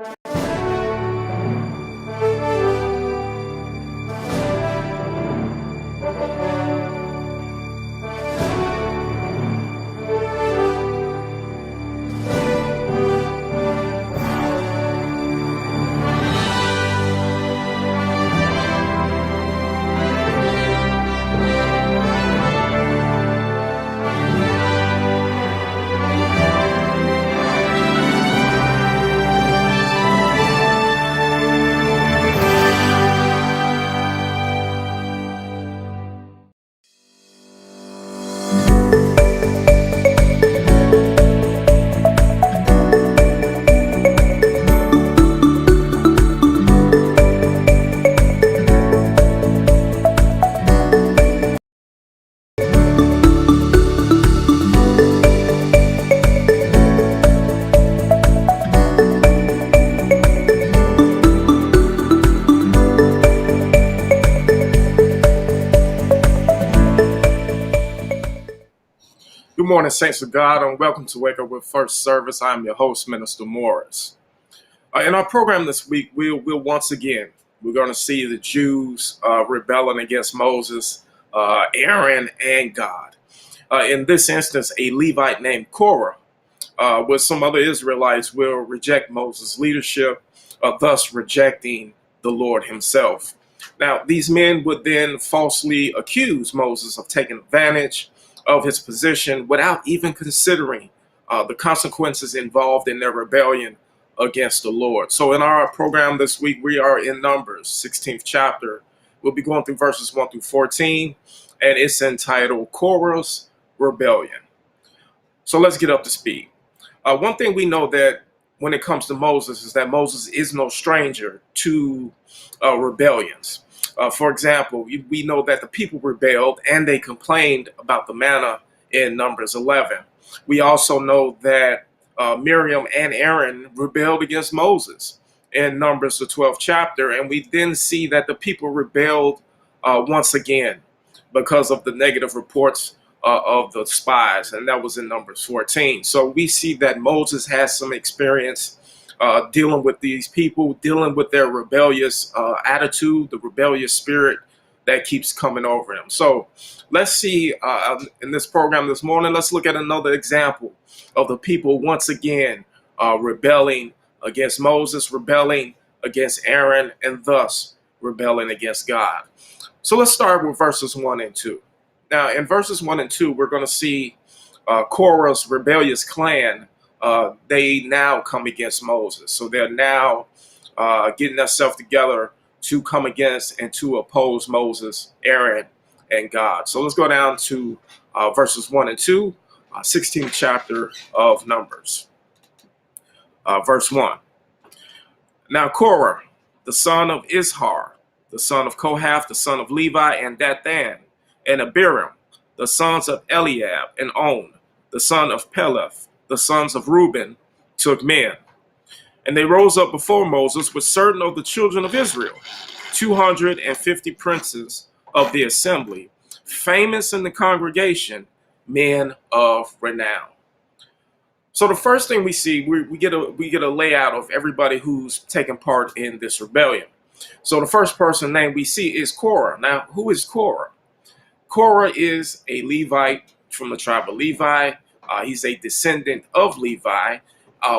Good morning, saints of God, and welcome to Wake Up with First Service. I'm your host, Minister Morris. In our program this week, we're going to see the Jews rebelling against Moses, Aaron, and God. In this instance, a Levite named Korah, with some other Israelites, will reject Moses' leadership, thus rejecting the Lord himself. Now, these men would then falsely accuse Moses of taking advantage of his position without even considering the consequences involved in their rebellion against the Lord. So in our program this week, we are in Numbers, 16th chapter. We'll be going through verses 1 through 14, and it's entitled Korah's Rebellion. So let's get up to speed. One thing we know that when it comes to Moses is that Moses is no stranger to rebellions. For example, we know that the people rebelled and they complained about the manna in Numbers 11. We also know that Miriam and Aaron rebelled against Moses in Numbers, the 12th chapter. And we then see that the people rebelled once again because of the negative reports of the spies. And that was in Numbers 14. So we see that Moses has some experience dealing with these people, dealing with their rebellious attitude, the rebellious spirit that keeps coming over them. So let's see in this program this morning, let's look at another example of the people once again rebelling against Moses, rebelling against Aaron, and thus rebelling against God. So let's start with verses 1 and 2. Now, in verses 1 and 2, we're going to see Korah's rebellious clan. They now come against Moses. So they're now getting themselves together to come against and to oppose Moses, Aaron, and God. So let's go down to verses 1 and 2, 16th chapter of Numbers. Verse 1. Now Korah, the son of Izhar, the son of Kohath, the son of Levi, and Dathan, and Abiram, the sons of Eliab, and On, the son of Peleth, the sons of Reuben, took men. And they rose up before Moses with certain of the children of Israel, 250 princes of the assembly, famous in the congregation, men of renown. So the first thing we see, we get a layout of everybody who's taken part in this rebellion. So the first person name we see is Korah. Now, who is Korah? Korah is a Levite from the tribe of Levi. He's a descendant of Levi,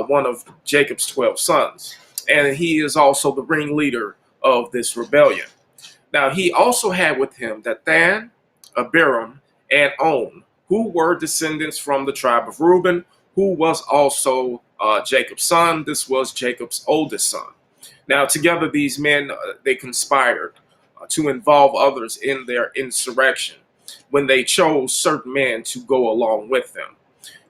one of Jacob's 12 sons. And he is also the ringleader of this rebellion. Now, he also had with him Dathan, Abiram, and On, who were descendants from the tribe of Reuben, who was also Jacob's son. This was Jacob's oldest son. Now, together, these men, they conspired to involve others in their insurrection when they chose certain men to go along with them.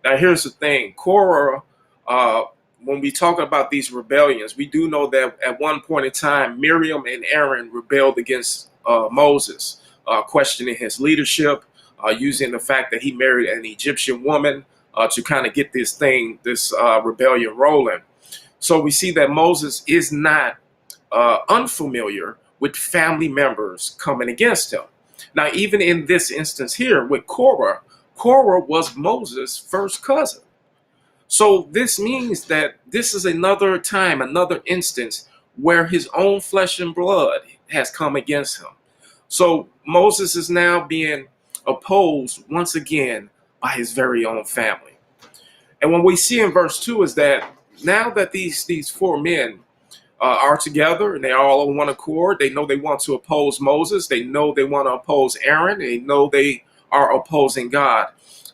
Now, here's the thing. Korah, when we talk about these rebellions, we do know that at one point in time, Miriam and Aaron rebelled against Moses, questioning his leadership, using the fact that he married an Egyptian woman to kind of get this rebellion rolling. So we see that Moses is not unfamiliar with family members coming against him. Now, even in this instance here with Korah, Korah was Moses' first cousin. So this means that this is another time, another instance where his own flesh and blood has come against him. So Moses is now being opposed once again by his very own family. And what we see in verse 2 is that now that these four men are together and they're all on one accord, they know they want to oppose Moses, they know they want to oppose Aaron, they know they are opposing God.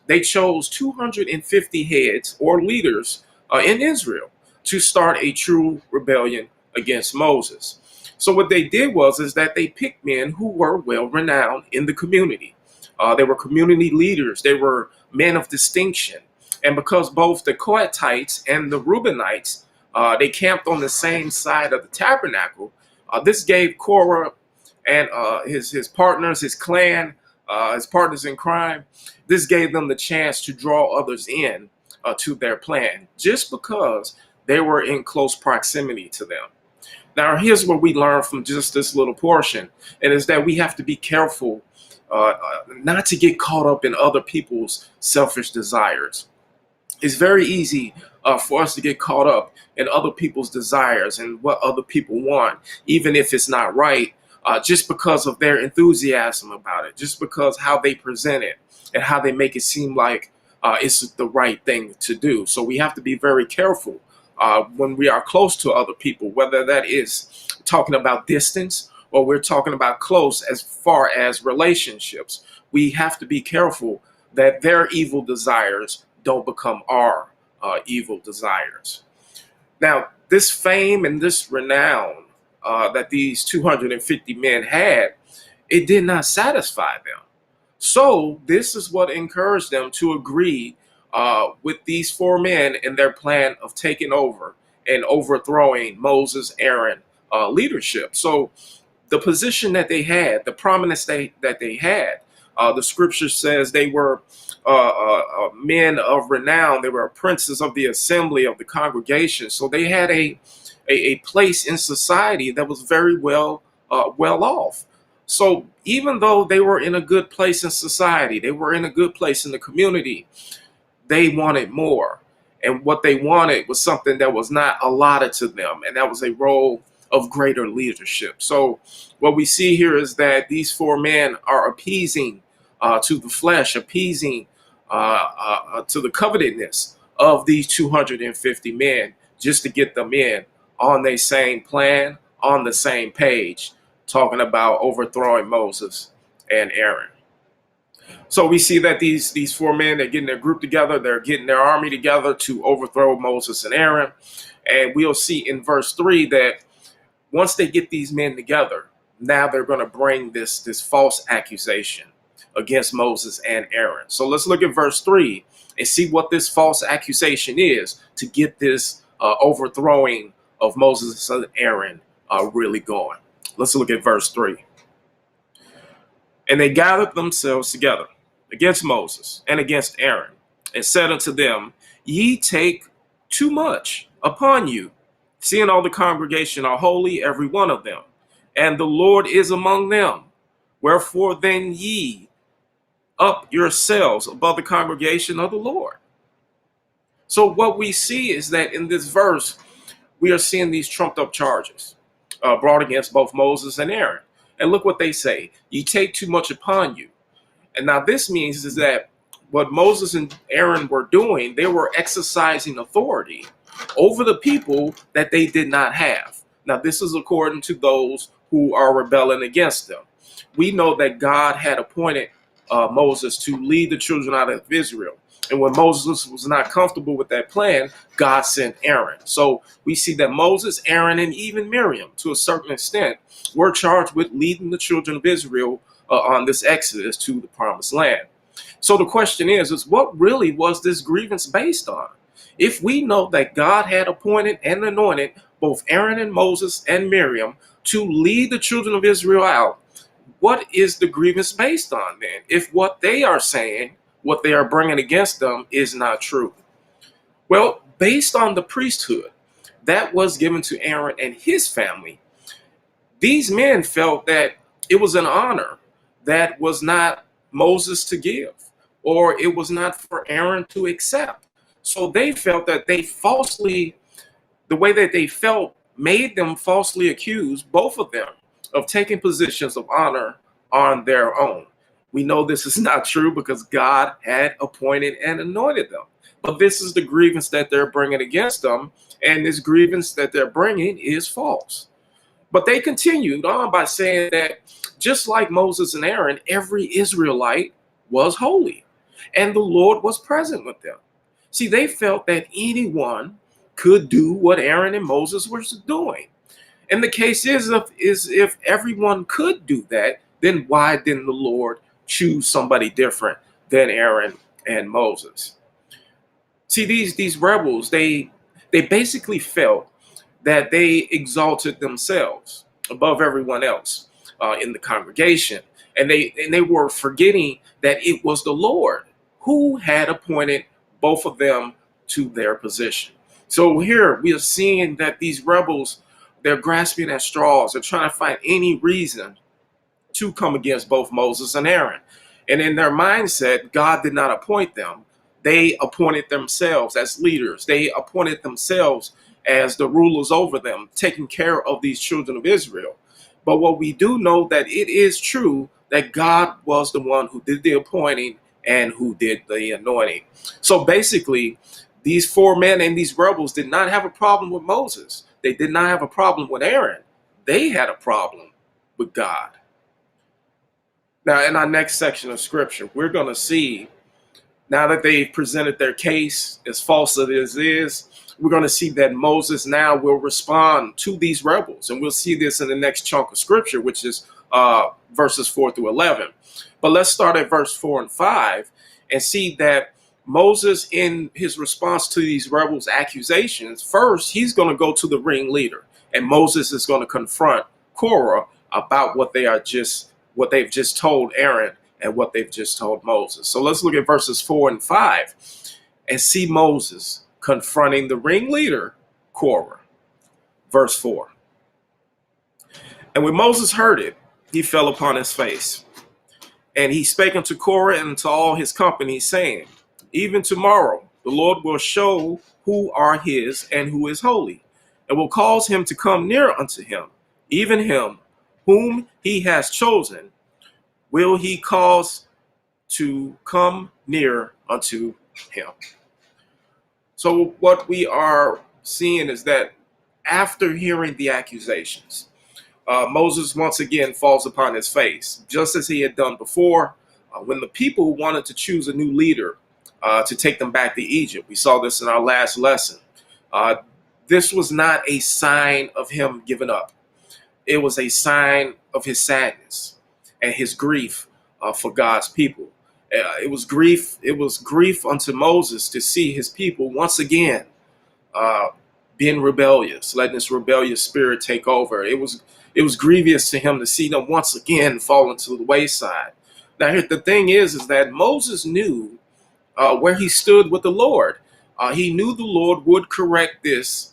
They chose 250 heads or leaders in Israel to start a true rebellion against Moses. So what they did was is that they picked men who were well renowned in the community. They were community leaders. They were men of distinction. And because both the Kohathites and the Reubenites, they camped on the same side of the tabernacle, this gave Korah and his partners, his clan, his partners in crime, this gave them the chance to draw others in to their plan, just because they were in close proximity to them. Now, here's what we learn from just this little portion, and is that we have to be careful not to get caught up in other people's selfish desires. It's very easy for us to get caught up in other people's desires and what other people want, even if it's not right, just because of their enthusiasm about it, just because how they present it and how they make it seem like it's the right thing to do. So we have to be very careful when we are close to other people, whether that is talking about distance or we're talking about close as far as relationships. We have to be careful that their evil desires don't become our evil desires. Now, this fame and this renown that these 250 men had, it did not satisfy them. So this is what encouraged them to agree with these four men in their plan of taking over and overthrowing Moses, Aaron leadership. So the position that they had, the prominence that they had, the scripture says they were men of renown. They were princes of the assembly of the congregation. So they had a place in society that was very well off. So even though they were in a good place in society, they were in a good place in the community, they wanted more. And what they wanted was something that was not allotted to them, and that was a role of greater leadership. So what we see here is that these four men are appeasing to the flesh, appeasing to the covetousness of these 250 men, just to get them in on the same plan, on the same page, talking about overthrowing Moses and Aaron. So we see that these four men, they're getting their group together, they're getting their army together to overthrow Moses and Aaron. And we'll see in verse 3 that once they get these men together, now they're going to bring this false accusation against Moses and Aaron. So let's look at verse 3 and see what this false accusation is to get this overthrowing of Moses and Aaron really going. Let's look at verse 3. And they gathered themselves together against Moses and against Aaron, and said unto them, Ye take too much upon you, seeing all the congregation are holy, every one of them, and the Lord is among them. Wherefore then ye up yourselves above the congregation of the Lord. So what we see is that in this verse, we are seeing these trumped up charges brought against both Moses and Aaron. And look what they say, ye take too much upon you. And now this means is that what Moses and Aaron were doing, they were exercising authority over the people that they did not have. Now this is according to those who are rebelling against them. We know that God had appointed Moses to lead the children out of Israel. And when Moses was not comfortable with that plan, God sent Aaron. So we see that Moses, Aaron, and even Miriam, to a certain extent, were charged with leading the children of Israel on this exodus to the promised land. So the question is what really was this grievance based on? If we know that God had appointed and anointed both Aaron and Moses and Miriam to lead the children of Israel out, what is the grievance based on then? If what they are saying, what they are bringing against them is not true. Well, based on the priesthood that was given to Aaron and his family, these men felt that it was an honor that was not Moses to give, or it was not for Aaron to accept. So they felt that the way that they felt made them falsely accuse both of them of taking positions of honor on their own. We know this is not true because God had appointed and anointed them. But this is the grievance that they're bringing against them. And this grievance that they're bringing is false. But they continued on by saying that just like Moses and Aaron, every Israelite was holy and the Lord was present with them. See, they felt that anyone could do what Aaron and Moses were doing. And the case is if everyone could do that, then why didn't the Lord choose somebody different than Aaron and Moses? See, these rebels, they basically felt that they exalted themselves above everyone else in the congregation, and they were forgetting that it was the Lord who had appointed both of them to their position. So here we are seeing that these rebels, they're grasping at straws. They're trying to find any reason to come against both Moses and Aaron. And in their mindset, God did not appoint them. They appointed themselves as leaders. They appointed themselves as the rulers over them, taking care of these children of Israel. But what we do know that it is true that God was the one who did the appointing and who did the anointing. So basically, these four men and these rebels did not have a problem with Moses. They did not have a problem with Aaron. They had a problem with God. Now, in our next section of scripture, we're going to see, now that they've presented their case, as false as it is, we're going to see that Moses now will respond to these rebels. And we'll see this in the next chunk of scripture, which is verses 4 through 11. But let's start at verse 4 and 5 and see that Moses, in his response to these rebels' accusations, first, he's going to go to the ringleader. And Moses is going to confront Korah about what they've just told Aaron and what they've just told Moses. So let's look at verses 4 and 5 and see Moses confronting the ringleader, Korah. Verse 4. And when Moses heard it, he fell upon his face. And he spake unto Korah and to all his company, saying, even tomorrow the Lord will show who are his and who is holy, and will cause him to come near unto him, even him whom he has chosen, will he cause to come near unto him. So what we are seeing is that after hearing the accusations, Moses once again falls upon his face, just as he had done before when the people wanted to choose a new leader to take them back to Egypt. We saw this in our last lesson. This was not a sign of him giving up. It was a sign of his sadness and his grief for God's people. It was grief. It was grief unto Moses to see his people once again being rebellious, letting this rebellious spirit take over. It was grievous to him to see them once again fall into the wayside. Now, here, the thing is that Moses knew where he stood with the Lord. He knew the Lord would correct this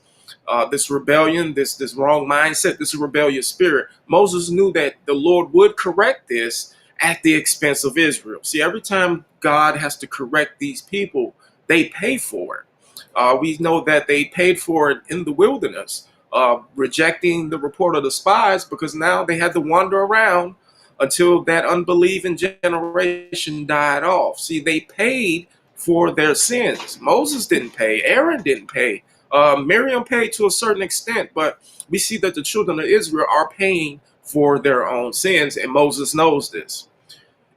rebellion, this wrong mindset, this rebellious spirit. Moses knew that the Lord would correct this at the expense of Israel. See, every time God has to correct these people, they pay for it. We know that they paid for it in the wilderness, rejecting the report of the spies, because now they had to wander around until that unbelieving generation died off. See, they paid for their sins. Moses didn't pay. Aaron didn't pay. Miriam paid to a certain extent, but we see that the children of Israel are paying for their own sins, and Moses knows this.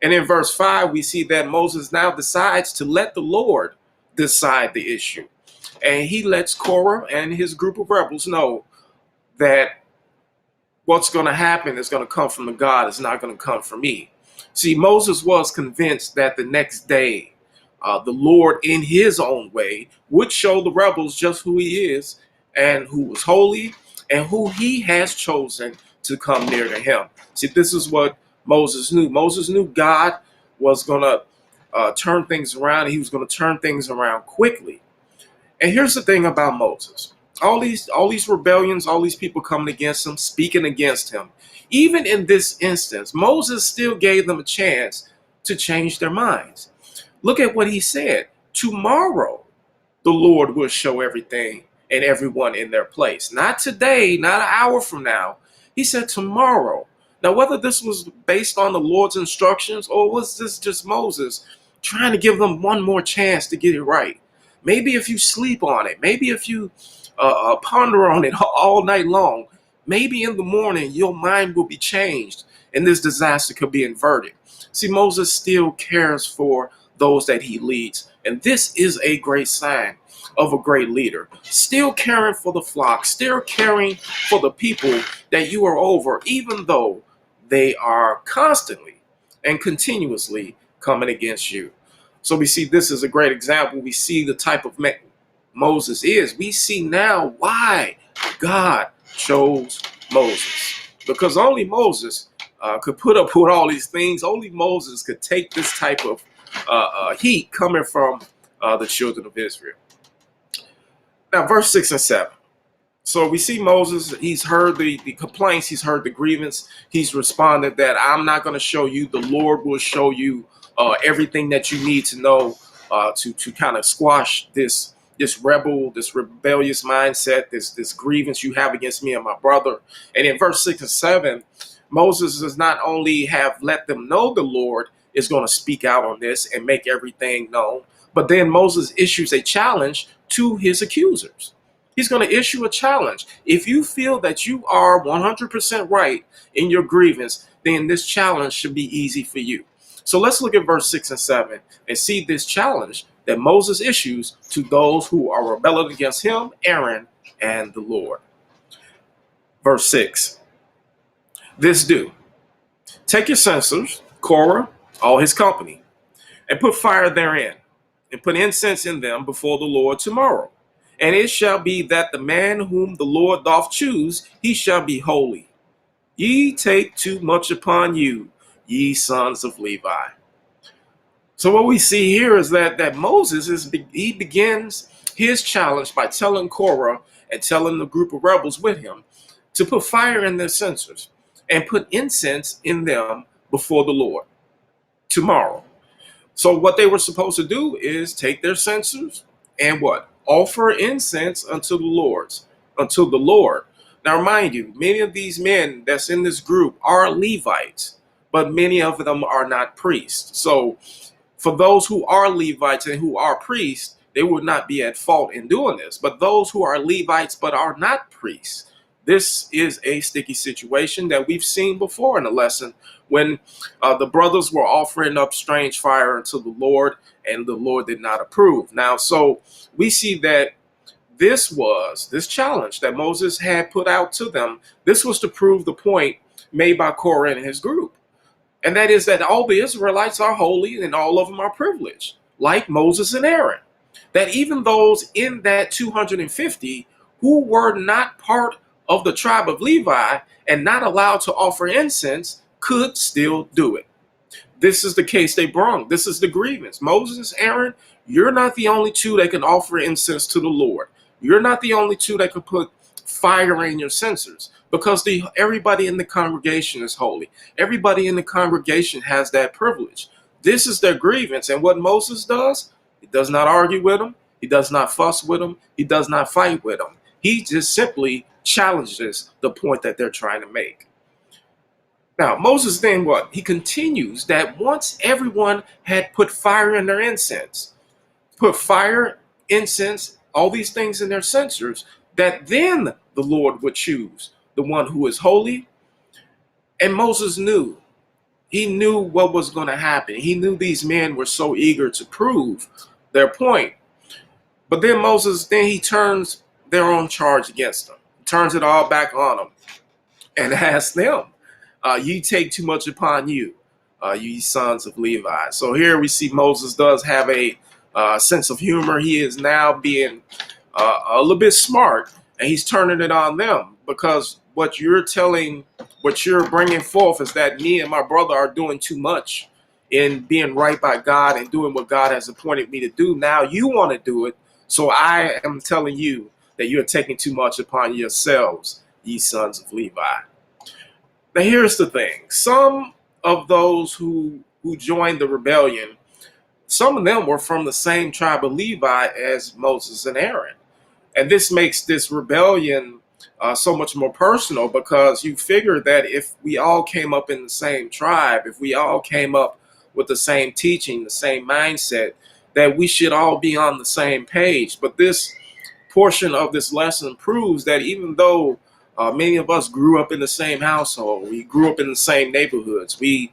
And in verse 5, we see that Moses now decides to let the Lord decide the issue. And he lets Korah and his group of rebels know that what's going to happen is going to come from the God. It's not going to come from me. See, Moses was convinced that the next day, the Lord, in his own way, would show the rebels just who he is and who was holy and who he has chosen to come near to him. See, this is what Moses knew. Moses knew God was going to turn things around. He was going to turn things around quickly. And here's the thing about Moses. All these rebellions, all these people coming against him, speaking against him. Even in this instance, Moses still gave them a chance to change their minds. Look at what he said. Tomorrow, the Lord will show everything and everyone in their place. Not today, not an hour from now. He said tomorrow. Now, whether this was based on the Lord's instructions or was this just Moses trying to give them one more chance to get it right? Maybe if you sleep on it, maybe if you ponder on it all night long, maybe in the morning your mind will be changed and this disaster could be inverted. See, Moses still cares for those that he leads, and this is a great sign of a great leader. Still caring for the flock, still caring for the people that you are over, even though they are constantly and continuously coming against you. So we see this is a great example. We see the type of Moses is. We see now why God chose Moses. Because only Moses could put up with all these things. Only Moses could take this type of heat coming from the children of Israel. Now, verse 6 and 7. So we see Moses, he's heard the complaints, he's heard the grievance, he's responded that I'm not going to show you, the Lord will show you everything that you need to know to kind of squash this rebellious mindset, this grievance you have against me and my brother. And in verse 6 and 7, Moses does not only have let them know the Lord is going to speak out on this and make everything known, but then Moses issues a challenge to his accusers. He's going to issue a challenge. If you feel that you are 100% right in your grievance, then this challenge should be easy for you. So let's look at verse 6 and 7 and see this challenge that Moses issues to those who are rebelling against him, Aaron, and the Lord. Verse 6. This do. Take your censers, Korah, all his company, and put fire therein, and put incense in them before the Lord tomorrow. And it shall be that the man whom the Lord doth choose, he shall be holy. Ye take too much upon you, ye sons of Levi. So what we see here is that Moses he begins his challenge by telling Korah and telling the group of rebels with him to put fire in their censers and put incense in them before the Lord tomorrow. So what they were supposed to do is take their censers and what? Offer incense unto the Lord. Now, mind you, many of these men that's in this group are Levites, but many of them are not priests. So for those who are Levites and who are priests, they would not be at fault in doing this. But those who are Levites but are not priests, this is a sticky situation that we've seen before in the lesson when the brothers were offering up strange fire unto the Lord and the Lord did not approve. Now, so we see that this challenge that Moses had put out to them. This was to prove the point made by Korah and his group. And that is that all the Israelites are holy and all of them are privileged, like Moses and Aaron. That even those in that 250 who were not part of the tribe of Levi and not allowed to offer incense could still do it. This is the case they brought. This is the grievance. Moses, Aaron, you're not the only two that can offer incense to the Lord. You're not the only two that can put fire in your censers because everybody in the congregation is holy. Everybody in the congregation has that privilege. This is their grievance. And what Moses does, he does not argue with them. He does not fuss with them. He does not fight with them. He just simply challenges the point that they're trying to make. Now, Moses then what? He continues that once everyone had put fire in their incense, put fire, incense, all these things in their censers, that then the Lord would choose the one who is holy. And Moses knew. He knew what was going to happen. He knew these men were so eager to prove their point. But then Moses, he turns their own charge against them. Turns it all back on them and asks them, you take too much upon you, you sons of Levi. So here we see Moses does have a sense of humor. He is now being a little bit smart, and he's turning it on them because what you're bringing forth is that me and my brother are doing too much in being right by God and doing what God has appointed me to do. Now you want to do it, so I am telling you that you're taking too much upon yourselves, ye sons of Levi. Now, here's the thing. Some of those who joined the rebellion Some of them were from the same tribe of Levi as Moses and Aaron. And this makes this rebellion so much more personal, because you figure that if we all came up in the same tribe, if we all came up with the same teaching, the same mindset, that we should all be on the same page. But this portion of this lesson proves that even though many of us grew up in the same household, we grew up in the same neighborhoods, we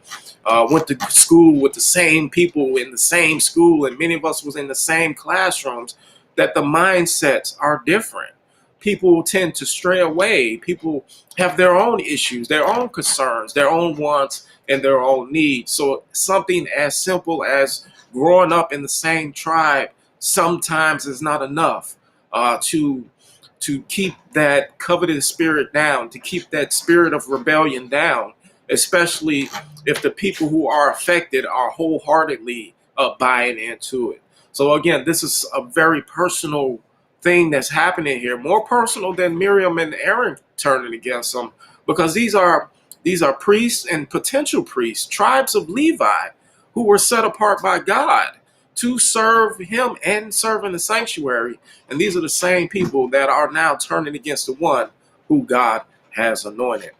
went to school with the same people in the same school, and many of us was in the same classrooms, that the mindsets are different. People tend to stray away. People have their own issues, their own concerns, their own wants, and their own needs. So something as simple as growing up in the same tribe sometimes is not enough to keep that covetous spirit down, to keep that spirit of rebellion down, especially if the people who are affected are wholeheartedly buying into it. So again, this is a very personal thing that's happening here, more personal than Miriam and Aaron turning against them, because these are priests and potential priests, tribes of Levi, who were set apart by God to serve him and serve in the sanctuary. And these are the same people that are now turning against the one who God has anointed.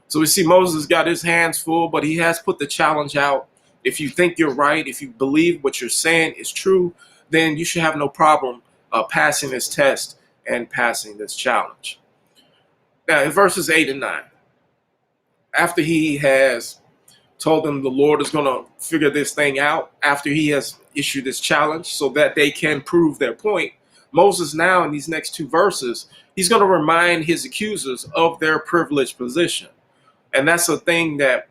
So we see Moses got his hands full, but he has put the challenge out. If you think you're right, if you believe what you're saying is true, then you should have no problem passing this test and passing this challenge. Now, in verses 8 and 9, after he has told them the Lord is going to figure this thing out, after he has issued this challenge so that they can prove their point, Moses now in these next two verses, he's going to remind his accusers of their privileged position. And that's a thing that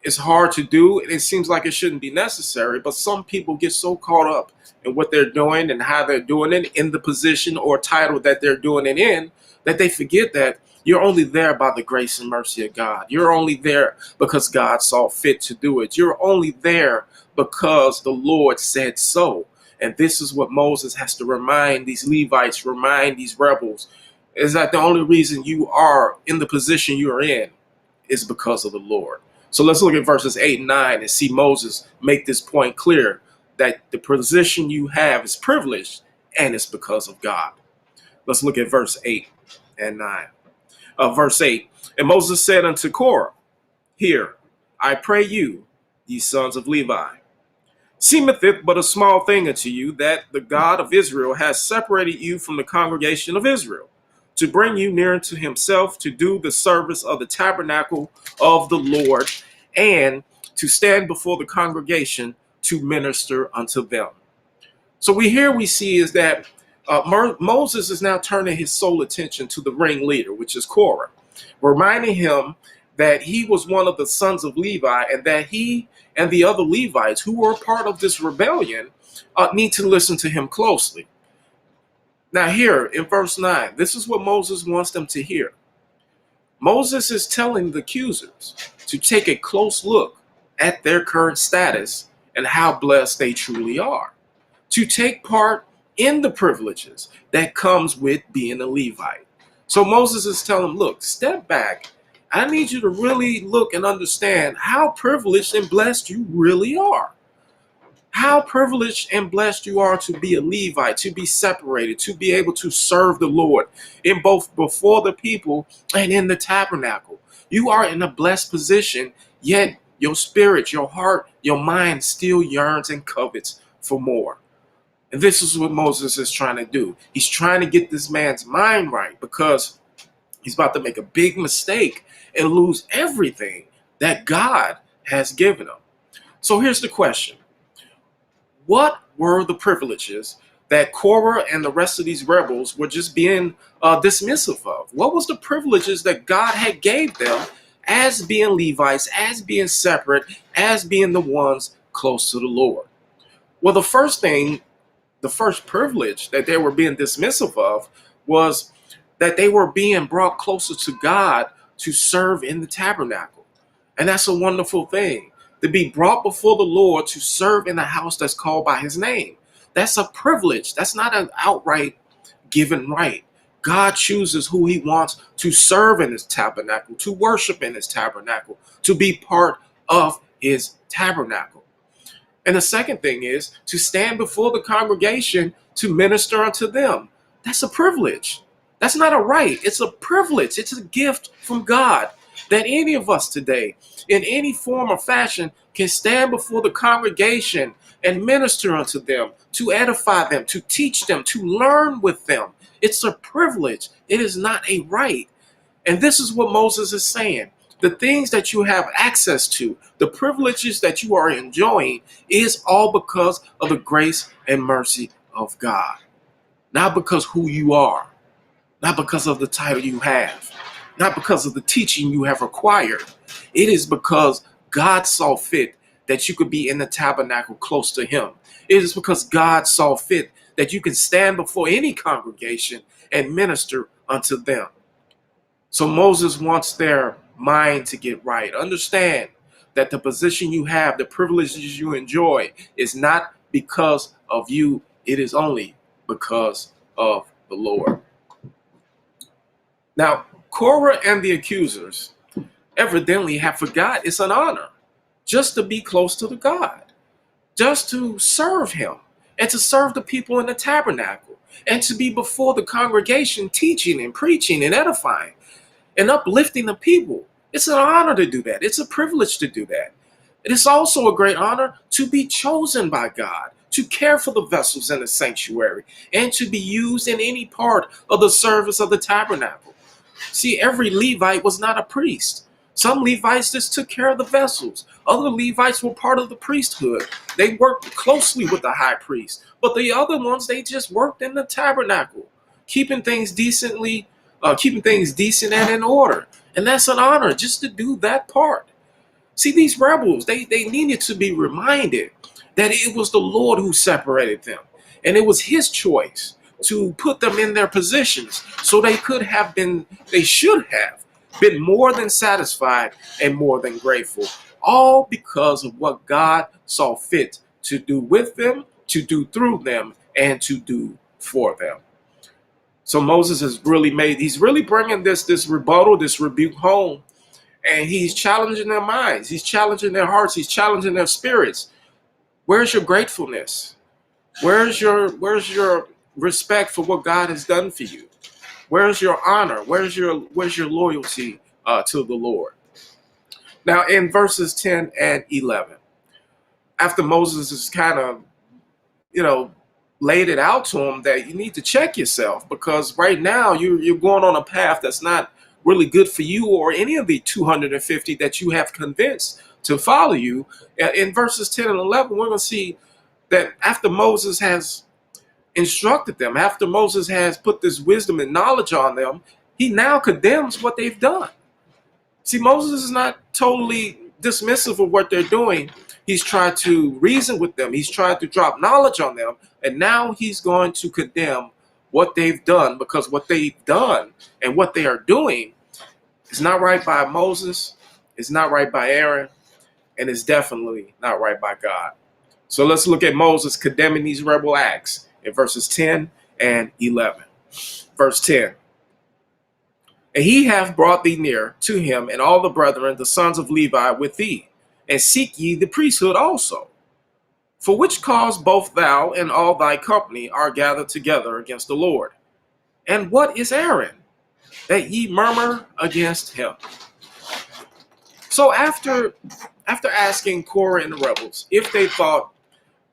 is hard to do, and it seems like it shouldn't be necessary, but some people get so caught up in what they're doing and how they're doing it in the position or title that they're doing it in, that they forget that you're only there by the grace and mercy of God. You're only there because God saw fit to do it. You're only there because the Lord said so. And this is what Moses has to remind these Levites, remind these rebels, is that the only reason you are in the position you're in is because of the Lord. So let's look at verses 8 and 9 and see Moses make this point clear, that the position you have is privileged and it's because of God. Let's look at verse 8 and 9. Verse 8, and Moses said unto Korah, hear, I pray you, ye sons of Levi, seemeth it but a small thing unto you that the God of Israel has separated you from the congregation of Israel, to bring you near to himself, to do the service of the tabernacle of the Lord, and to stand before the congregation to minister unto them. So we see is that Moses is now turning his sole attention to the ringleader, which is Korah, reminding him that he was one of the sons of Levi, and that he and the other Levites who were part of this rebellion need to listen to him closely. Now here in verse 9, this is what Moses wants them to hear. Moses is telling the accusers to take a close look at their current status and how blessed they truly are, to take part in the privileges that comes with being a Levite. So Moses is telling them, look, step back. I need you to really look and understand how privileged and blessed you really are. How privileged and blessed you are to be a Levite, to be separated, to be able to serve the Lord in both before the people and in the tabernacle. You are in a blessed position, yet your spirit, your heart, your mind still yearns and covets for more. And this is what Moses is trying to do. He's trying to get this man's mind right, because he's about to make a big mistake and lose everything that God has given him. So here's the question. What were the privileges that Korah and the rest of these rebels were just being dismissive of? What was the privileges that God had gave them as being Levites, as being separate, as being the ones close to the Lord? Well, the first privilege that they were being dismissive of was that they were being brought closer to God to serve in the tabernacle. And that's a wonderful thing, to be brought before the Lord to serve in a house that's called by his name. That's a privilege. That's not an outright given right. God chooses who he wants to serve in his tabernacle, to worship in his tabernacle, to be part of his tabernacle. And the second thing is to stand before the congregation to minister unto them. That's a privilege. That's not a right. It's a privilege. It's a gift from God that any of us today, in any form or fashion, can stand before the congregation and minister unto them, to edify them, to teach them, to learn with them. It's a privilege. It is not a right. And this is what Moses is saying. The things that you have access to, the privileges that you are enjoying, is all because of the grace and mercy of God. Not because who you are, not because of the title you have, not because of the teaching you have acquired. It is because God saw fit that you could be in the tabernacle close to him. It is because God saw fit that you can stand before any congregation and minister unto them. So Moses wants their mind to get right. Understand that the position you have, the privileges you enjoy, is not because of you. It is only because of the Lord. Now, Korah and the accusers evidently have forgot it's an honor just to be close to the God, just to serve him and to serve the people in the tabernacle and to be before the congregation teaching and preaching and edifying and uplifting the people. It's an honor to do that. It's a privilege to do that. It is also a great honor to be chosen by God, to care for the vessels in the sanctuary, and to be used in any part of the service of the tabernacle. See, every Levite was not a priest. Some Levites just took care of the vessels. Other Levites were part of the priesthood. They worked closely with the high priest. But the other ones, they just worked in the tabernacle, keeping things decent and in order. And that's an honor just to do that part. See, these rebels, they needed to be reminded that it was the Lord who separated them. And it was his choice to put them in their positions so they should have been more than satisfied and more than grateful. All because of what God saw fit to do with them, to do through them, and to do for them. So Moses he's really bringing this rebuttal, this rebuke home. And he's challenging their minds. He's challenging their hearts. He's challenging their spirits. Where's your gratefulness? Where's your respect for what God has done for you? Where's your honor? Where's your loyalty to the Lord? Now, in verses 10 and 11, after Moses has kind of, laid it out to him that you need to check yourself, because right now you're going on a path that's not really good for you or any of the 250 that you have convinced to follow you. In verses 10 and 11, we're going to see that after Moses has instructed them, after Moses has put this wisdom and knowledge on them, he now condemns what they've done. See, Moses is not totally dismissive of what they're doing. He's tried to reason with them. He's tried to drop knowledge on them. And now he's going to condemn what they've done, because what they've done and what they are doing is not right by Moses, it's not right by Aaron, and it's definitely not right by God. So let's look at Moses condemning these rebel acts in verses 10 and 11. Verse 10. And he hath brought thee near to him, and all the brethren, the sons of Levi, with thee, and seek ye the priesthood also. For which cause both thou and all thy company are gathered together against the Lord. And what is Aaron, that ye murmur against him? So after asking Korah and the rebels if they thought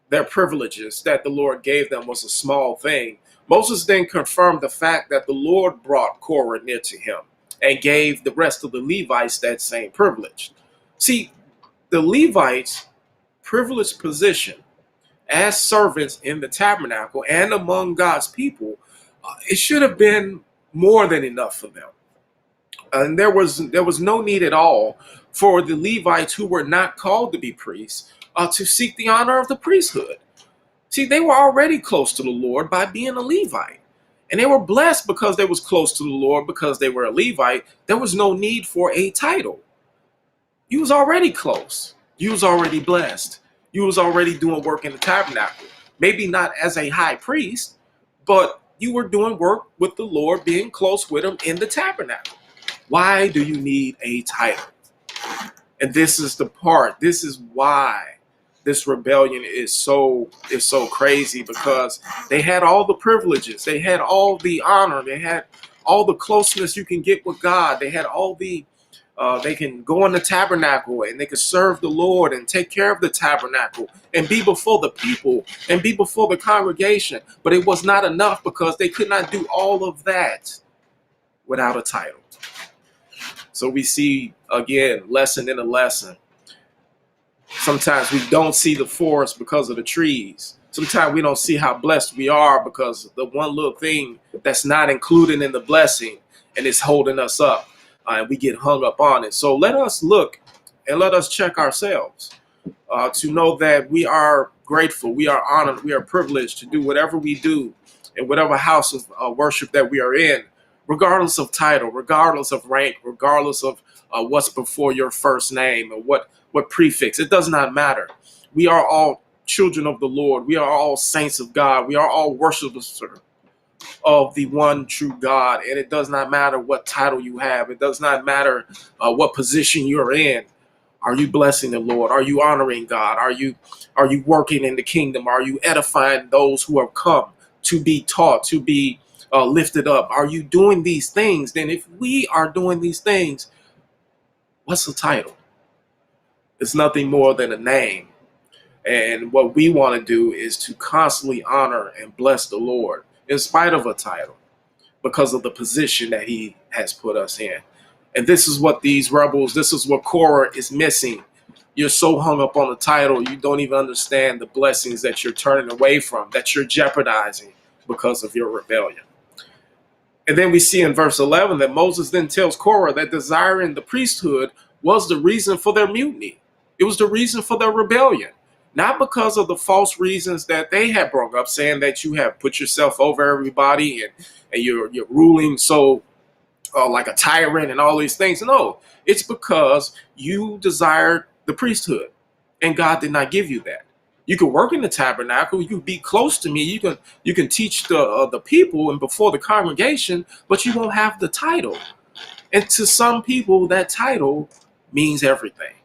their privileges that the Lord gave them was a small thing, Moses then confirmed the fact that the Lord brought Korah near to him and gave the rest of the Levites that same privilege. See, the Levites' privileged position as servants in the tabernacle and among God's people, it should have been more than enough for them. And there was no need at all for the Levites who were not called to be priests to seek the honor of the priesthood. See, they were already close to the Lord by being a Levite. And they were blessed because they was close to the Lord because they were a Levite. There was no need for a title. You was already close. You was already blessed. You was already doing work in the tabernacle. Maybe not as a high priest, but you were doing work with the Lord, being close with him in the tabernacle. Why do you need a title? And this is the part. This is why this rebellion is so crazy, because they had all the privileges, they had all the honor, they had all the closeness you can get with God. They had all the they can go in the tabernacle and they can serve the Lord and take care of the tabernacle and be before the people and be before the congregation. But it was not enough, because they could not do all of that without a title. So we see, again, lesson in a lesson. Sometimes we don't see the forest because of the trees. Sometimes we don't see how blessed we are because of the one little thing that's not included in the blessing, and it's holding us up. And we get hung up on it. So let us look and let us check ourselves to know that we are grateful, we are honored, we are privileged to do whatever we do in whatever house of worship that we are in, regardless of title, regardless of rank, regardless of what's before your first name or what prefix. It does not matter. We are all children of the Lord. We are all saints of God. We are all worshipers of the one true God. And it does not matter what title you have. It does not matter what position you're in. Are you blessing the Lord? Are you honoring God? Are you working in the kingdom? Are you edifying those who have come to be taught, to be lifted up? Are you doing these things? Then if we are doing these things, what's the title? It's nothing more than a name. And what we want to do is to constantly honor and bless the Lord in spite of a title, because of the position that he has put us in. And this is what these rebels, this is what Korah is missing. You're so hung up on the title, you don't even understand the blessings that you're turning away from, that you're jeopardizing because of your rebellion. And then we see in verse 11 that Moses then tells Korah that desiring the priesthood was the reason for their mutiny. It was the reason for their rebellion. Not because of the false reasons that they had brought up, saying that you have put yourself over everybody and you're ruling so like a tyrant and all these things. No, it's because you desired the priesthood, and God did not give you that. You can work in the tabernacle, you can be close to me, you can teach the people and before the congregation, but you won't have the title. And to some people, that title means everything.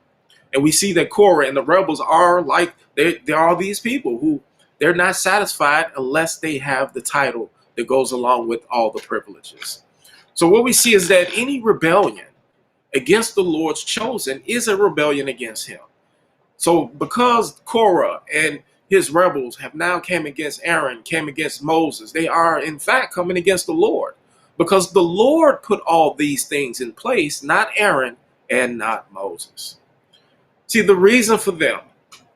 And we see that Korah and the rebels are like, there are these people who they're not satisfied unless they have the title that goes along with all the privileges. So what we see is that any rebellion against the Lord's chosen is a rebellion against him. So because Korah and his rebels have now came against Aaron, came against Moses, they are in fact coming against the Lord, because the Lord put all these things in place, not Aaron and not Moses. See, the reason for them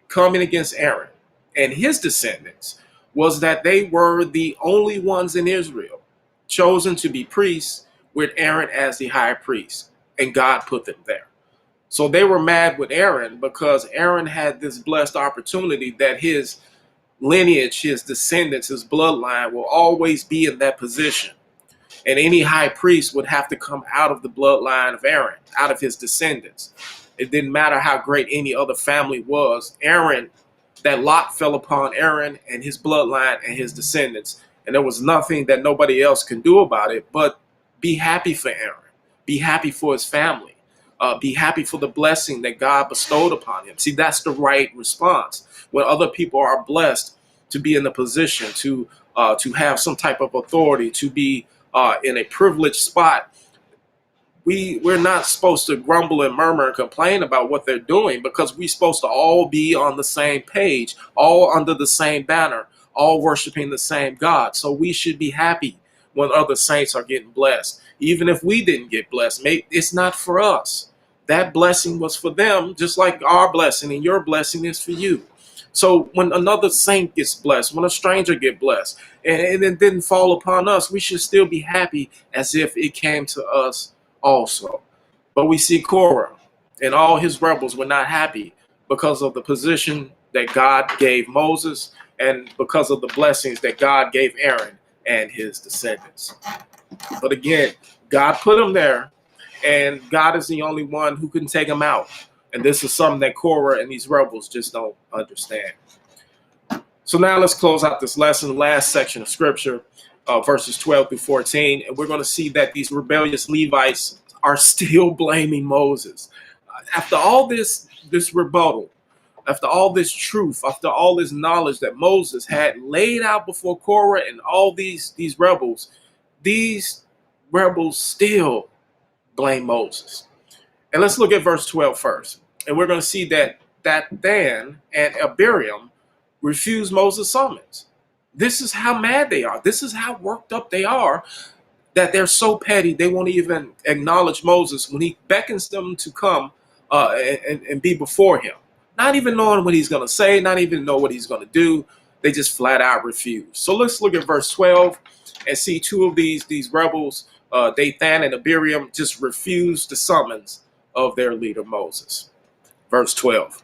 coming against Aaron and his descendants was that they were the only ones in Israel chosen to be priests with Aaron as the high priest, and God put them there. So they were mad with Aaron because Aaron had this blessed opportunity that his lineage, his descendants, his bloodline will always be in that position. And any high priest would have to come out of the bloodline of Aaron, out of his descendants. It didn't matter how great any other family was. Aaron, that lot fell upon Aaron and his bloodline and his descendants. And there was nothing that nobody else can do about it but be happy for Aaron. Be happy for his family. Be happy for the blessing that God bestowed upon him. See, that's the right response. When other people are blessed to be in a position to have some type of authority, to be in a privileged spot, we're not supposed to grumble and murmur and complain about what they're doing, because we're supposed to all be on the same page, all under the same banner, all worshiping the same God. So we should be happy when other saints are getting blessed. Even if we didn't get blessed, maybe it's not for us. That blessing was for them, just like our blessing and your blessing is for you. So when another saint gets blessed, when a stranger gets blessed, and it didn't fall upon us, we should still be happy as if it came to us also. But we see Korah and all his rebels were not happy because of the position that God gave Moses and because of the blessings that God gave Aaron and his descendants. But again, God put them there, and God is the only one who can take them out. And this is something that Korah and these rebels just don't understand. So now let's close out this lesson, last section of scripture, verses 12 through 14. And we're going to see that these rebellious Levites are still blaming Moses. After all this rebuttal, after all this truth, after all this knowledge that Moses had laid out before Korah and all these these rebels still blame Moses. And let's look at verse 12 first. And we're going to see that Dan and Abiram refused Moses' summons. This is how mad they are. This is how worked up they are, that they're so petty they won't even acknowledge Moses when he beckons them to come and be before him. Not even knowing what he's going to say, not even know what he's going to do. They just flat out refuse. So let's look at verse 12 and see two of these rebels, Dathan and Abiram, just refused the summons of their leader Moses. Verse 12.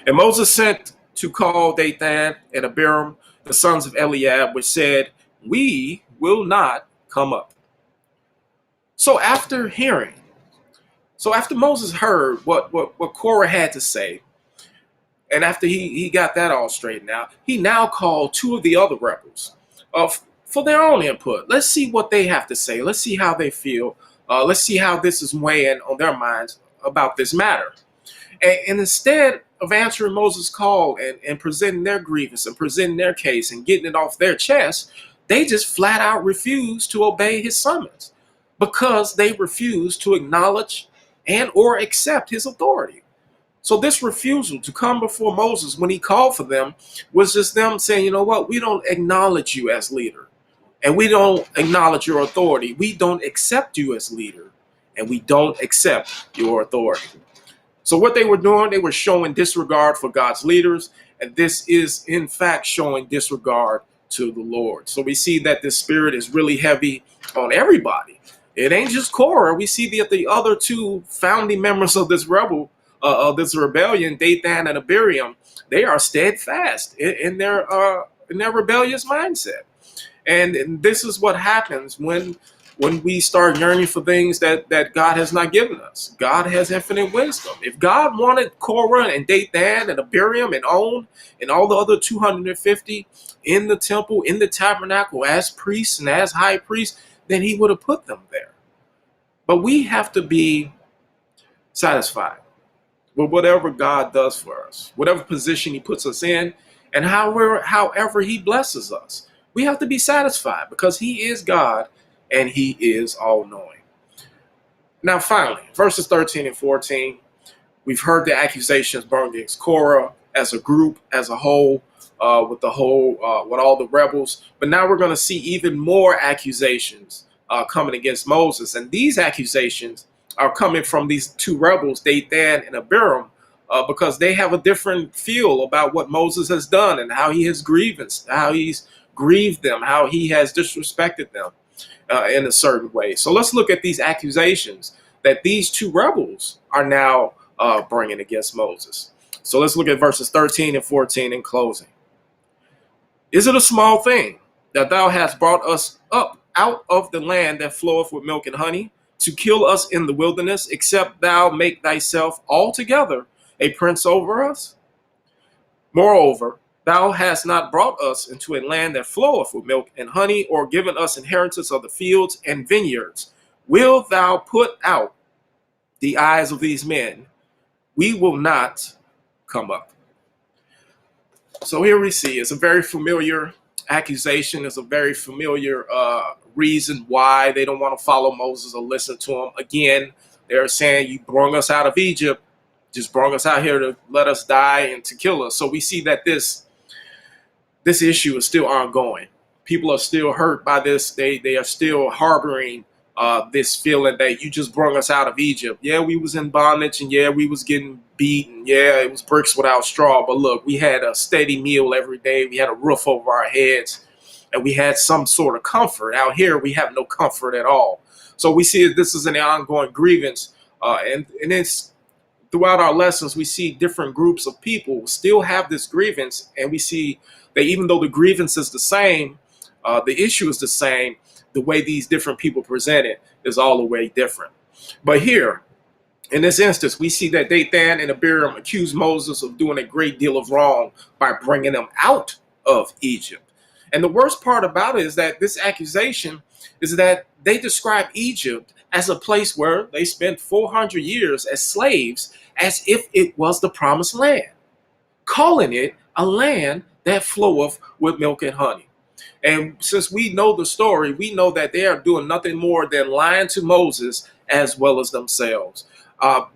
And Moses sent to call Dathan and Abiram, the sons of Eliab, which said, "We will not come up." So after Moses heard what Korah had to say, and after he got that all straightened out, he now called two of the other rebels for their own input. Let's see what they have to say. Let's see how they feel. Let's see how this is weighing on their minds about this matter. And instead of answering Moses' call and presenting their grievance and presenting their case and getting it off their chest, they just flat out refused to obey his summons because they refused to acknowledge and or accept his authority. So this refusal to come before Moses when he called for them was just them saying, you know what, we don't acknowledge you as leader, and we don't acknowledge your authority. We don't accept you as leader, and we don't accept your authority. So what they were doing, they were showing disregard for God's leaders, and this is in fact showing disregard to the Lord. So we see that this spirit is really heavy on everybody. It ain't just Korah. We see that the other two founding members of this rebellion, Dathan and Abiram, they are steadfast in their rebellious mindset. And this is what happens when we start yearning for things that God has not given us. God has infinite wisdom. If God wanted Korah and Dathan and Abiram and On and all the other 250 in the temple, in the tabernacle as priests and as high priests, then he would have put them there. But we have to be satisfied with whatever God does for us, whatever position he puts us in, and however he blesses us. We have to be satisfied because he is God and he is all-knowing. Now, finally, verses 13 and 14, we've heard the accusations brought against Korah as a group, as a whole, with all the rebels. But now we're going to see even more accusations coming against Moses. And these accusations are coming from these two rebels, Dathan and Abiram, because they have a different feel about what Moses has done and how he has how he's grieved them, how he has disrespected them in a certain way. So let's look at these accusations that these two rebels are now bringing against Moses. So let's look at verses 13 and 14 in closing. Is it a small thing that thou hast brought us up out of the land that floweth with milk and honey, to kill us in the wilderness, except thou make thyself altogether a prince over us? Moreover, thou hast not brought us into a land that floweth with milk and honey, or given us inheritance of the fields and vineyards. Wilt thou put out the eyes of these men? We will not come up. So here we see it's a very familiar accusation. It's a very familiar reason why they don't want to follow Moses or listen to him. Again, they're saying, you brought us out of Egypt, just brought us out here to let us die and to kill us. So we see that this issue is still ongoing. People are still hurt by this. They are still harboring this feeling that you just brought us out of Egypt. Yeah, we was in bondage, and yeah, we was getting beaten. Yeah, it was bricks without straw. But look, we had a steady meal every day. We had a roof over our heads, and we had some sort of comfort. Out here, we have no comfort at all. So we see that this is an ongoing grievance, and it's throughout our lessons, we see different groups of people still have this grievance, and we see that even though the grievance is the same, the issue is the same, the way these different people present it is all the way different. But here, in this instance, we see that Dathan and Abiram accuse Moses of doing a great deal of wrong by bringing them out of Egypt. And the worst part about it is that this accusation is that they describe Egypt as a place where they spent 400 years as slaves, as if it was the promised land, calling it a land that floweth with milk and honey. And since we know the story, we know that they are doing nothing more than lying to Moses as well as themselves.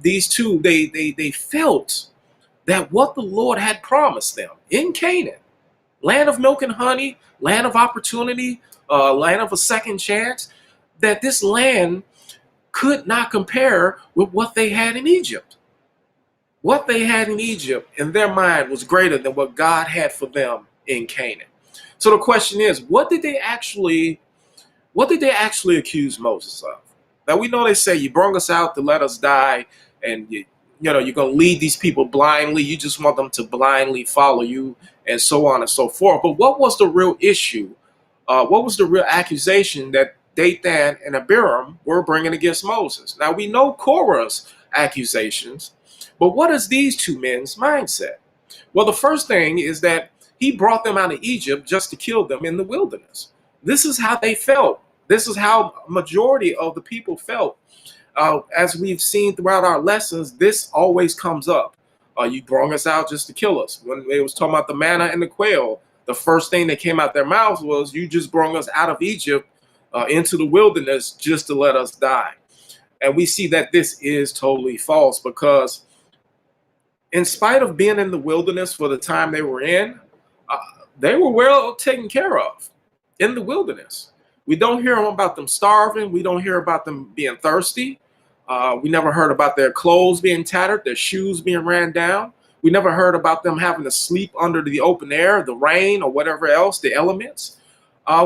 These two, they felt that what the Lord had promised them in Canaan, land of milk and honey, land of opportunity, land of a second chance, that this land could not compare with what they had in Egypt. What they had in Egypt in their mind was greater than what God had for them in Canaan. So the question is, what did they actually accuse Moses of? Now we know they say you brought us out to let us die, and you're going to lead these people blindly. You just want them to blindly follow you, and so on and so forth. But what was the real issue? What was the real accusation that Dathan and Abiram were bringing against Moses? Now we know Korah's accusations, but what is these two men's mindset? Well, the first thing is that he brought them out of Egypt just to kill them in the wilderness. This is how they felt. This is how majority of the people felt. As we've seen throughout our lessons, this always comes up. You brought us out just to kill us. When they was talking about the manna and the quail, the first thing that came out their mouths was, you just brought us out of Egypt into the wilderness just to let us die. And we see that this is totally false, because in spite of being in the wilderness for the time they were in, they were well taken care of in the wilderness. We don't hear about them starving. We don't hear about them being thirsty. We never heard about their clothes being tattered, their shoes being ran down. We never heard about them having to sleep under the open air, the rain, or whatever else, the elements.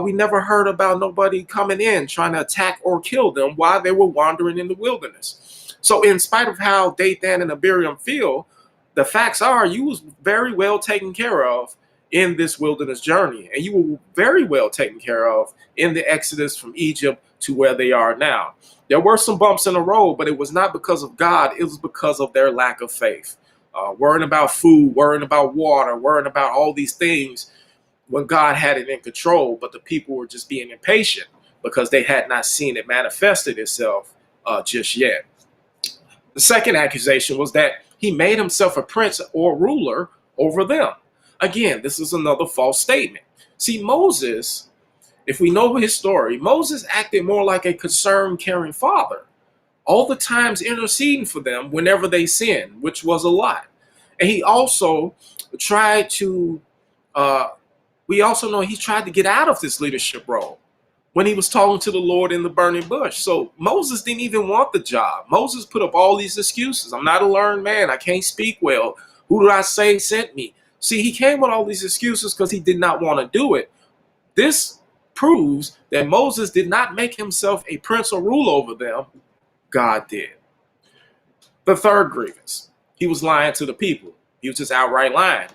We never heard about nobody coming in trying to attack or kill them while they were wandering in the wilderness. So in spite of how Dathan and Abiram feel, the facts are you was very well taken care of in this wilderness journey. And you were very well taken care of in the exodus from Egypt to where they are now. There were some bumps in the road, but it was not because of God. It was because of their lack of faith. Worrying about food, worrying about water, worrying about all these things when God had it in control. But the people were just being impatient because they had not seen it manifested itself just yet. The second accusation was that he made himself a prince or ruler over them. Again, this is another false statement. See, Moses, if we know his story, Moses acted more like a concerned, caring father, all the times interceding for them whenever they sinned, which was a lot. And he also tried to, we also know he tried to get out of this leadership role when he was talking to the Lord in the burning bush. So Moses didn't even want the job. Moses put up all these excuses. I'm not a learned man. I can't speak well. Who did I say sent me? See, he came with all these excuses because he did not want to do it. This proves that Moses did not make himself a prince or rule over them. God did. The third grievance, he was lying to the people. He was just outright lying.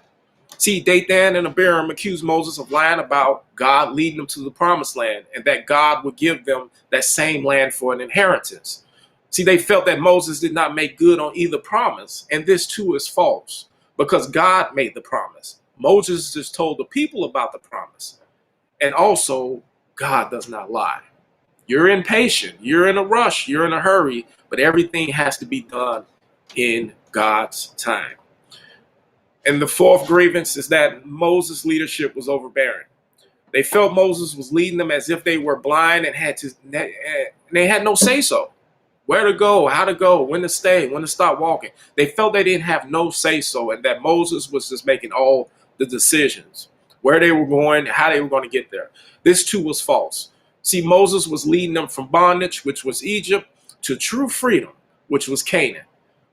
See, Dathan and Abiram accused Moses of lying about God leading them to the promised land and that God would give them that same land for an inheritance. See, they felt that Moses did not make good on either promise, and this too is false because God made the promise. Moses just told the people about the promise. And also, God does not lie. You're impatient, you're in a rush, you're in a hurry, but everything has to be done in God's time. And the fourth grievance is that Moses' leadership was overbearing. They felt Moses was leading them as if they were blind and they had no say-so. Where to go, how to go, when to stay, when to stop walking. They felt they didn't have no say-so and that Moses was just making all the decisions, where they were going, how they were going to get there. This too was false. See, Moses was leading them from bondage, which was Egypt, to true freedom, which was Canaan.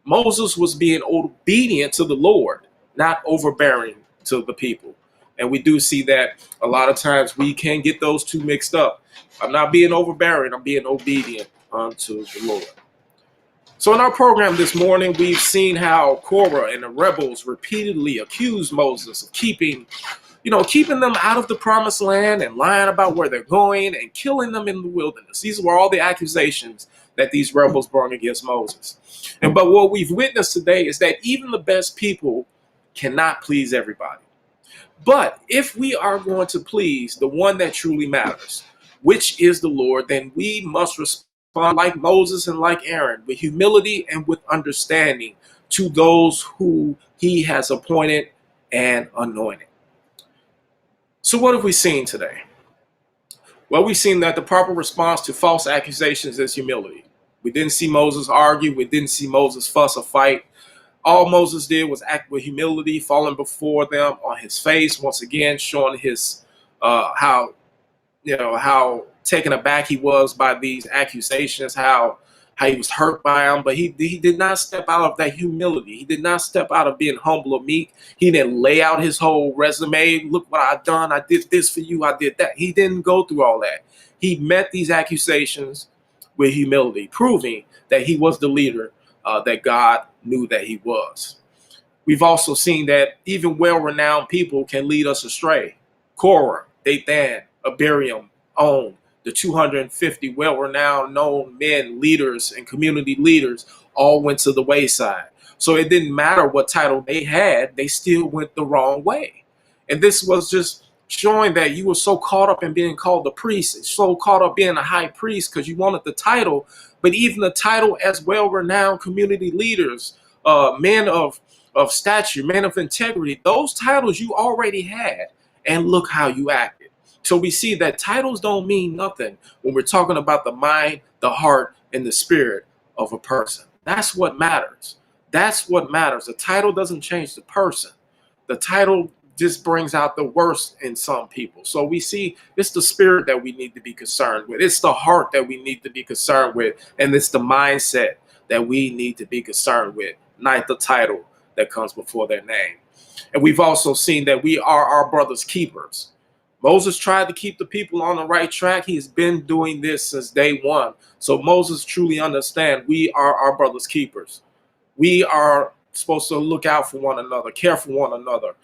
Moses was being obedient to the Lord, not overbearing to the people. And we do see that a lot of times we can get those two mixed up. I'm not being overbearing, I'm being obedient unto the Lord. So in our program this morning, we've seen how Korah and the rebels repeatedly accused Moses of keeping them out of the promised land and lying about where they're going and killing them in the wilderness. These were all the accusations that these rebels brought against Moses. But what we've witnessed today is that even the best people cannot please everybody. But if we are going to please the one that truly matters, which is the Lord, then we must respond like Moses and like Aaron, with humility and with understanding to those who he has appointed and anointed. So, what have we seen today? Well, we've seen that the proper response to false accusations is humility. We didn't see Moses argue. We didn't see Moses fuss or fight. All Moses did was act with humility, falling before them on his face, once again showing his how how taken aback he was by these accusations, how he was hurt by them, but he did not step out of that humility. He did not step out of being humble or meek. He didn't lay out his whole resume. Look what I've done. I did this for you. I did that. He didn't go through all that. He met these accusations with humility, proving that he was the leader that God knew that he was. We've also seen that even well-renowned people can lead us astray. Korah, Dathan, Abiram, On, the 250 well-renowned known men, leaders, and community leaders all went to the wayside. So it didn't matter what title they had, they still went the wrong way. And this was just showing that you were so caught up in being called a priest, so caught up being a high priest because you wanted the title, but even the title as well-renowned community leaders, men of stature, men of integrity, those titles you already had, and look how you acted. So we see that titles don't mean nothing when we're talking about the mind, the heart, and the spirit of a person. That's what matters. That's what matters. The title doesn't change the person. The title just brings out the worst in some people. So we see it's the spirit that we need to be concerned with. It's the heart that we need to be concerned with. And it's the mindset that we need to be concerned with, not the title that comes before their name. And we've also seen that we are our brother's keepers. Moses tried to keep the people on the right track. He's been doing this since day one. So Moses truly understands we are our brother's keepers. We are supposed to look out for one another, care for one another,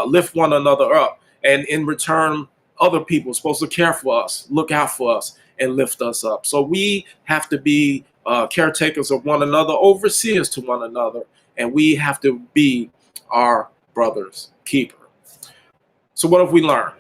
lift one another up. And in return, other people are supposed to care for us, look out for us, and lift us up. So we have to be caretakers of one another, overseers to one another, and we have to be our brother's keeper. So what have we learned?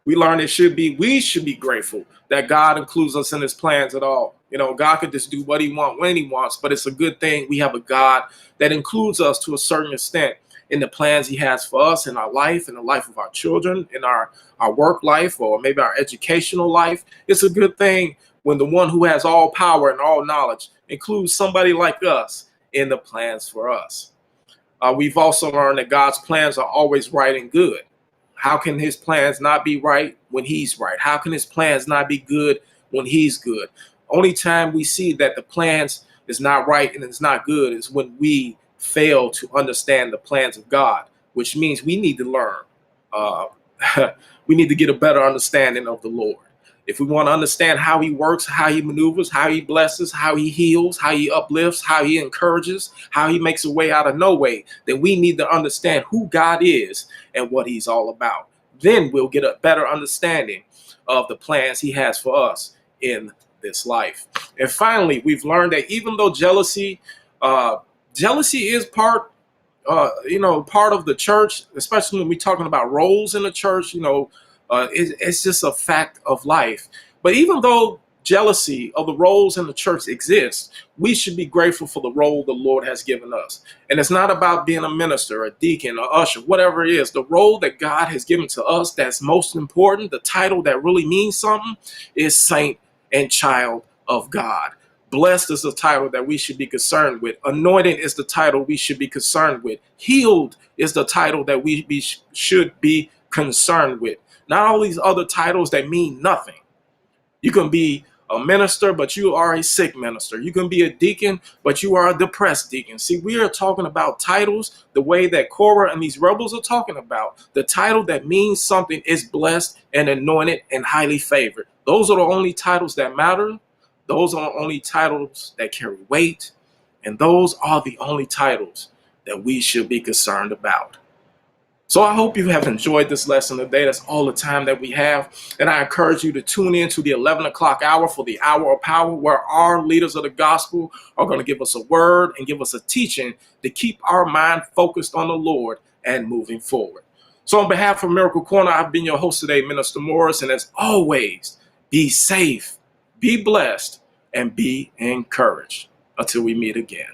We learned we should be grateful that God includes us in his plans at all. God could just do what he wants when he wants, but it's a good thing we have a God that includes us to a certain extent in the plans he has for us in our life, in the life of our children, in our work life, or maybe our educational life. It's a good thing when the one who has all power and all knowledge includes somebody like us in the plans for us. We've also learned that God's plans are always right and good. How can his plans not be right when he's right? How can his plans not be good when he's good? Only time we see that the plans is not right and it's not good is when we fail to understand the plans of God, which means we need to learn. We need to get a better understanding of the Lord. If we want to understand how he works, how he maneuvers, how he blesses, how he heals, how he uplifts, how he encourages, how he makes a way out of no way, then we need to understand who God is and what he's all about. Then we'll get a better understanding of the plans he has for us in this life. And finally, we've learned that even though jealousy is part of the church, especially when we're talking about roles in the church, it's just a fact of life. But even though jealousy of the roles in the church exists, we should be grateful for the role the Lord has given us. And it's not about being a minister, a deacon, or usher, whatever it is. The role that God has given to us that's most important, the title that really means something, is saint and child of God. Blessed is the title that we should be concerned with. Anointed is the title we should be concerned with. Healed is the title that should be concerned with. Not all these other titles that mean nothing. You can be a minister, but you are a sick minister. You can be a deacon, but you are a depressed deacon. See, we are talking about titles the way that Korah and these rebels are talking about. The title that means something is blessed and anointed and highly favored. Those are the only titles that matter. Those are the only titles that carry weight. And those are the only titles that we should be concerned about. So I hope you have enjoyed this lesson today. That's all the time that we have. And I encourage you to tune in to the 11 o'clock hour for the Hour of Power, where our leaders of the gospel are going to give us a word and give us a teaching to keep our mind focused on the Lord and moving forward. So on behalf of Miracle Corner, I've been your host today, Minister Morris. And as always, be safe, be blessed, and be encouraged. Until we meet again.